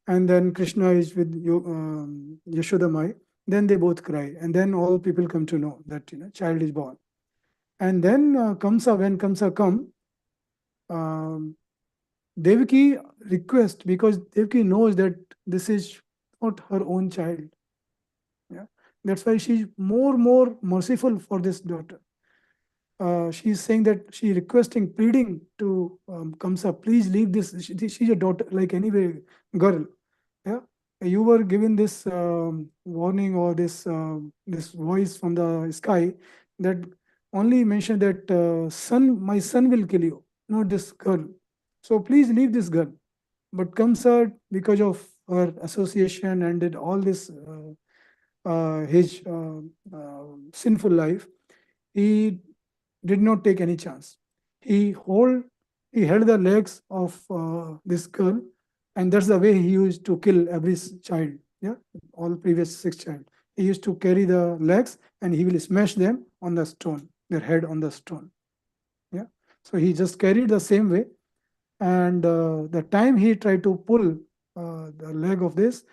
and then Krishna is with Yashoda Mai, then they both cry, and then all people come to know that child is born. And then Kamsa, when Kamsa come, Devaki request, because Devaki knows that this is not her own child. Yeah, that's why she's more merciful for this daughter. She's saying that she requesting, pleading to Kamsa, please leave this. She's a daughter, like anyway, girl. Yeah, you were given this warning or this voice from the sky that only mentioned that my son will kill you, not this girl. So please leave this girl. But Kamsa, because of her association and did all this his sinful life, he did not take any chance. He held the legs of this girl, and that's the way he used to kill every child. Yeah, all previous 6 child. He used to carry the legs and he will smash them on the stone, their head on the stone. Yeah, so he just carried the same way. And the time he tried to pull the leg of this,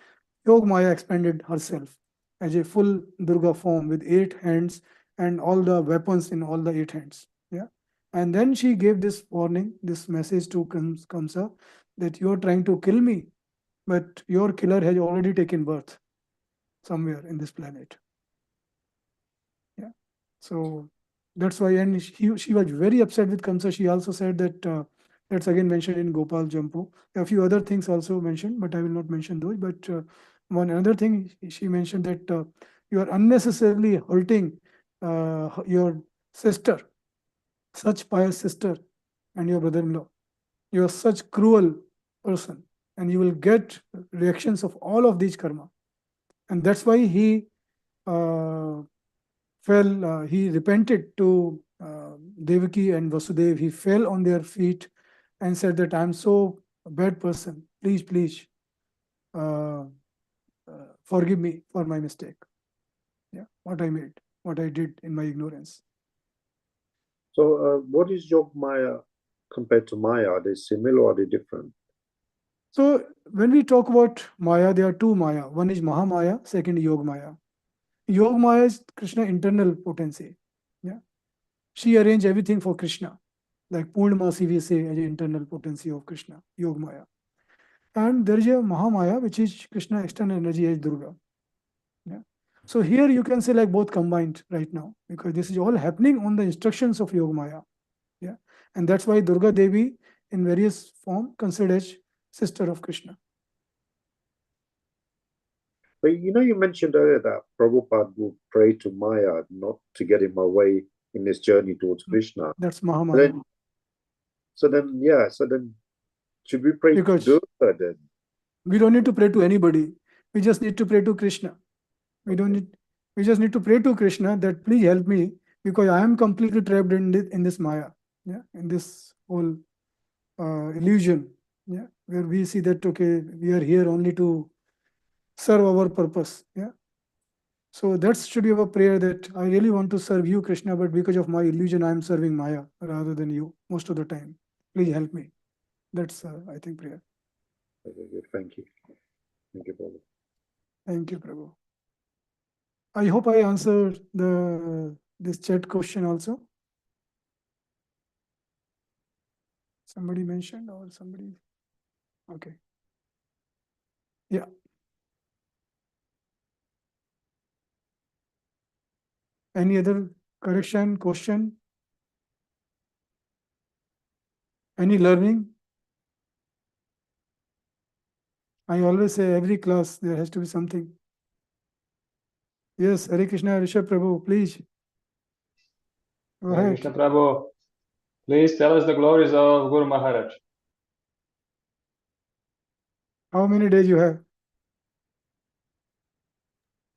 Yogmaya expanded herself as a full Durga form with 8 hands and all the weapons in all the 8 hands. Yeah, And then she gave this warning, this message to Kamsa, that you are trying to kill me, but your killer has already taken birth somewhere in this planet. Yeah. So that's why, and she was very upset with Kamsa. She also said that that's again mentioned in Gopal Jampu. A few other things also mentioned, but I will not mention those. But one another thing she mentioned that you are unnecessarily hurting your sister, such pious sister, and your brother-in-law. You are such cruel person, and you will get reactions of all of these karma. And that's why he he repented to Devaki and Vasudev. He fell on their feet and said that I'm so a bad person. Please, uh, forgive me for my mistake. Yeah, what I made, what I did in my ignorance. So, what is Yog Maya compared to Maya? Are they similar or are they different? So when we talk about Maya, there are two Maya. One is Mahamaya, second Yog Maya. Yog Maya is Krishna internal potency. Yeah, she arranged everything for Krishna, like Purnamasi we say as an internal potency of Krishna, Yog Maya. And there is a Mahamaya, which is Krishna external energy as Durga. Yeah. So here you can say like both combined right now, because this is all happening on the instructions of Yog Maya. Yeah. And that's why Durga Devi in various form considered as sister of Krishna. But you mentioned earlier that Prabhupada would pray to Maya not to get him away in his journey towards Krishna. That's Mahamaya. So then should we pray Because to Durga then? we don't need to pray to anybody. We just need to pray to Krishna. We just need to pray to Krishna that please help me, because I am completely trapped in this Maya. Yeah, in this whole illusion. Yeah, where we see that okay, we are here only to serve our purpose. Yeah. So that should be our prayer, that I really want to serve you, Krishna, but because of my illusion, I am serving Maya rather than you most of the time. Please help me. That's I think prayer. Okay, good. Thank you. Thank you, Prabhu. Thank you, Prabhu. I hope I answered this chat question also. Somebody mentioned or somebody? Okay. Yeah. Any other correction, question? Any learning? I always say every class there has to be something. Yes, Hare Krishna, Rishabh Prabhu, please. Go Hare ahead. Krishna Prabhu, please tell us the glories of Guru Maharaj. How many days you have?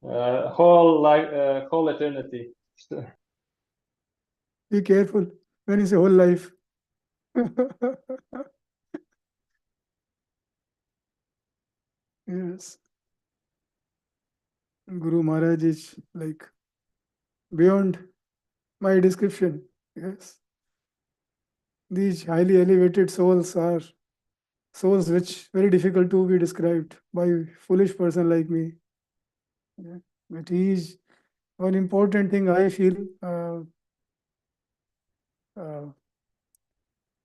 Whole eternity. Be careful when you say whole life. Yes. Guru Maharaj is like beyond my description. Yes. These highly elevated souls are souls which very difficult to be described by a foolish person like me. Yeah. But he is one important thing I feel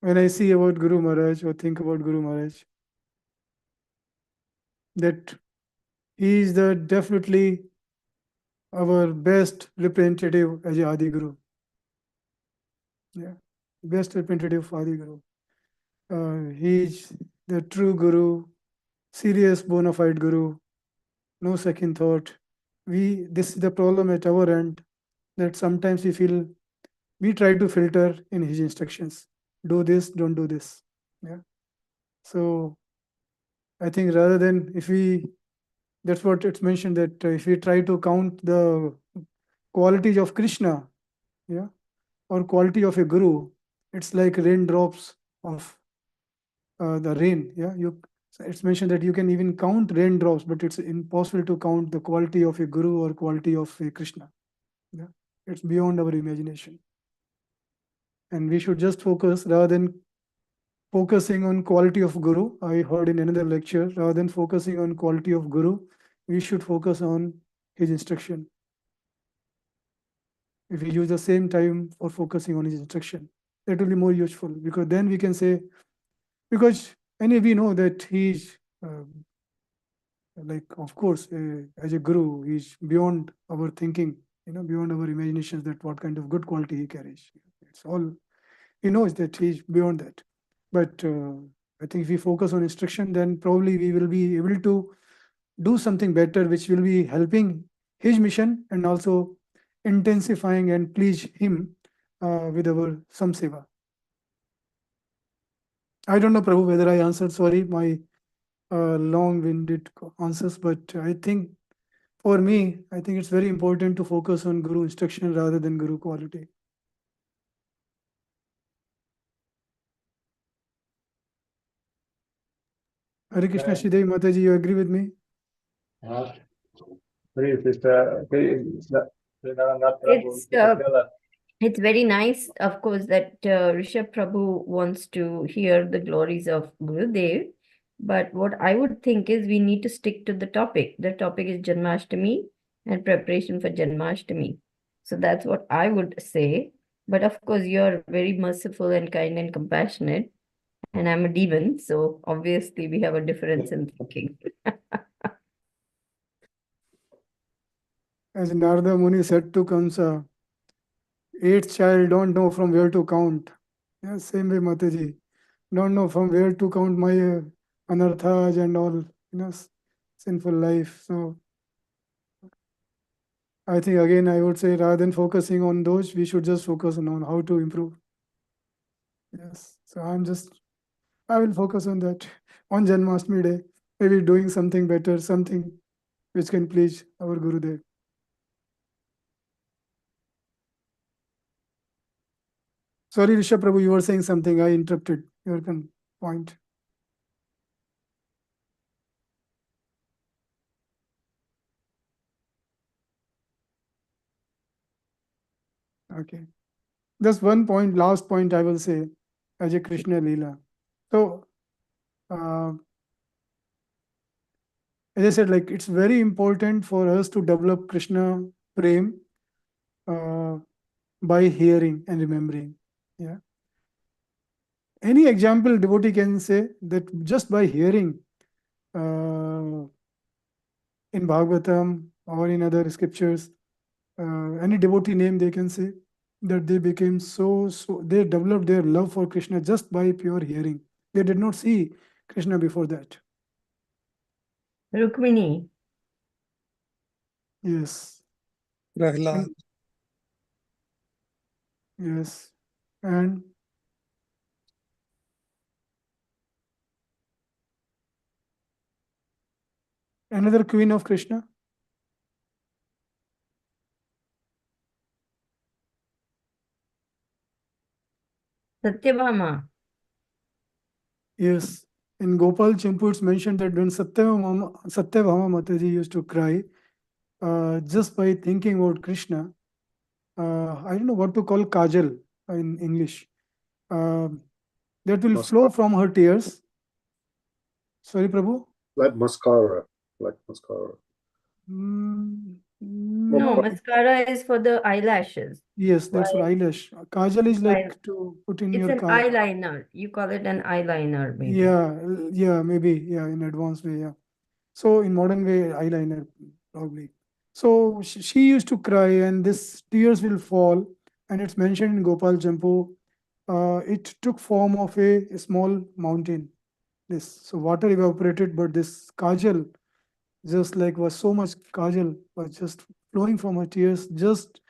when I see about Guru Maharaj or think about Guru Maharaj, that he is the definitely our best representative as a Adi Guru. Yeah, best representative of Adi Guru. He is the true Guru, serious bona fide Guru, no second thought. This is the problem at our end, that sometimes we try to filter in his instructions. Do this, don't do this. Yeah. So I think rather than that's what it's mentioned, that if we try to count the qualities of Krishna, yeah, or quality of a guru, it's like raindrops of the rain. Yeah, it's mentioned that you can even count raindrops, but it's impossible to count the quality of a guru or quality of a Krishna. Yeah, it's beyond our imagination. And we should just focus rather than focusing on quality of guru. I heard in another lecture, rather than focusing on quality of guru, we should focus on his instruction. If we use the same time for focusing on his instruction, That will be more useful, because then we can say, because anyway we know that he's like, of course, as a guru, he's beyond our thinking, beyond our imaginations, that what kind of good quality he carries. It's all, he knows that he's beyond that. But I think if we focus on instruction, then probably we will be able to do something better, which will be helping his mission and also intensifying and please him with our samseva. I don't know, Prabhu, whether I answered, sorry, my long-winded answers, but I think for me, I think it's very important to focus on guru instruction rather than guru quality. Hare Krishna, Okay. Sridevi Mataji, you agree with me? Please, sister, Vrindavan Nath Prabhu, It's you can tell us. It's very nice, of course, that Rishabh Prabhu wants to hear the glories of Gurudev. But what I would think is we need to stick to the topic. The topic is Janmashtami and preparation for Janmashtami. So that's what I would say. But of course, you're very merciful and kind and compassionate. And I'm a demon. So obviously, we have a difference in thinking. As Narada Muni said to Kamsa, eighth child don't know from where to count. Yeah, same way, Mataji. Don't know from where to count my anarthas and all, sinful life. So I think again, I would say rather than focusing on those, we should just focus on how to improve. Yes. So I will focus on that on Janmashtami day, maybe doing something better, something which can please our Gurudev. Sorry, Rishabh Prabhu, you were saying something. I interrupted your point. Okay. Just one point, last point I will say, as a Krishna Leela. So, as I said, like, it's very important for us to develop Krishna Prem by hearing and remembering. Yeah. Any example devotee can say that just by hearing in Bhagavatam or in other scriptures, any devotee name they can say, that they became so they developed their love for Krishna just by pure hearing. They did not see Krishna before that. Rukmini. Yes. Prahlad. Yes. And another queen of Krishna. Satyabhama. Yes. In Gopal Champu, it's mentioned that when Satyabhama Mataji used to cry, just by thinking about Krishna, I don't know what to call kajal in English. That will flow from her tears. Sorry, Prabhu? Like mascara. No, mascara is for the eyelashes. Yes, that's for Why- eyelash. Kajal is Why- like to put in It's your an eyeliner. You call it an eyeliner, maybe. Yeah, maybe. Yeah, in advanced way. Yeah. So in modern way, eyeliner probably. So she used to cry, and this tears will fall, and it's mentioned in Gopal Champu. It took form of a small mountain. So water evaporated, but this kajal, just like was so much kajal was just flowing from her tears, just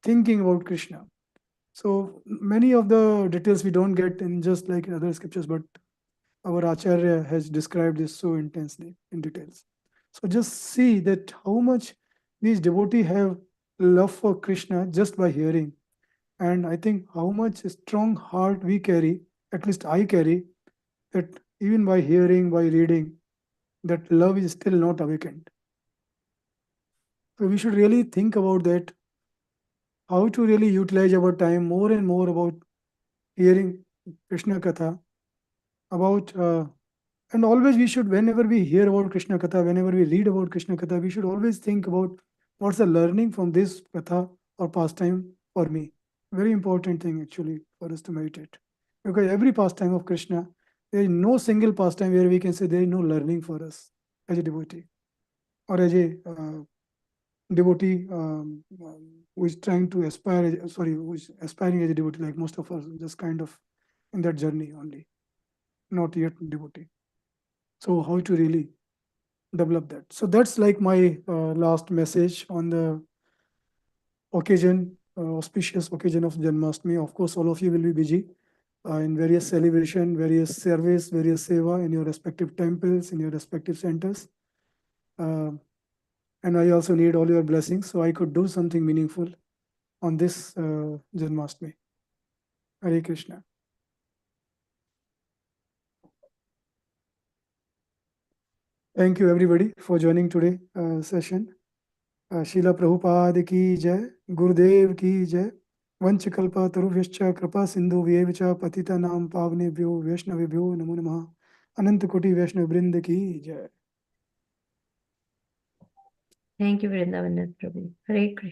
thinking about Krishna. So many of the details we don't get in just like in other scriptures, but our Acharya has described this so intensely in details. So just see that how much these devotees have love for Krishna just by hearing. And I think how much strong heart we carry, at least I carry, that even by hearing, by reading, that love is still not awakened. So we should really think about that, how to really utilize our time more and more about hearing Krishna Katha, about and always we should, whenever we hear about Krishna Katha, whenever we read about Krishna Katha, we should always think about what's the learning from this Katha or pastime for me. Very important thing actually for us to meditate. Because every pastime of Krishna, there is no single pastime where we can say there is no learning for us as a devotee or as a devotee who is trying to aspire, who is aspiring as a devotee, like most of us, just kind of in that journey only, not yet devotee. So how to really develop that? So that's like my last message on the occasion, auspicious occasion of Janmashtami. Of course, all of you will be busy in various celebration, various service, various seva in your respective temples, in your respective centers. And I also need all your blessings so I could do something meaningful on this Janmashtami. Hare Krishna. Thank you everybody for joining today session. Srila Prabhupada ki jai, Gurudev ki jai. Vanchakalpa tarubhyascha kripa sindhu vyevacha patita nam pavnebhyo vaishnavibhyo namo namaha. Ananta Koti Vaishnav Vrinda ki jai. Thank you, Vrindavan Nath Prabhu. Hare Krishna.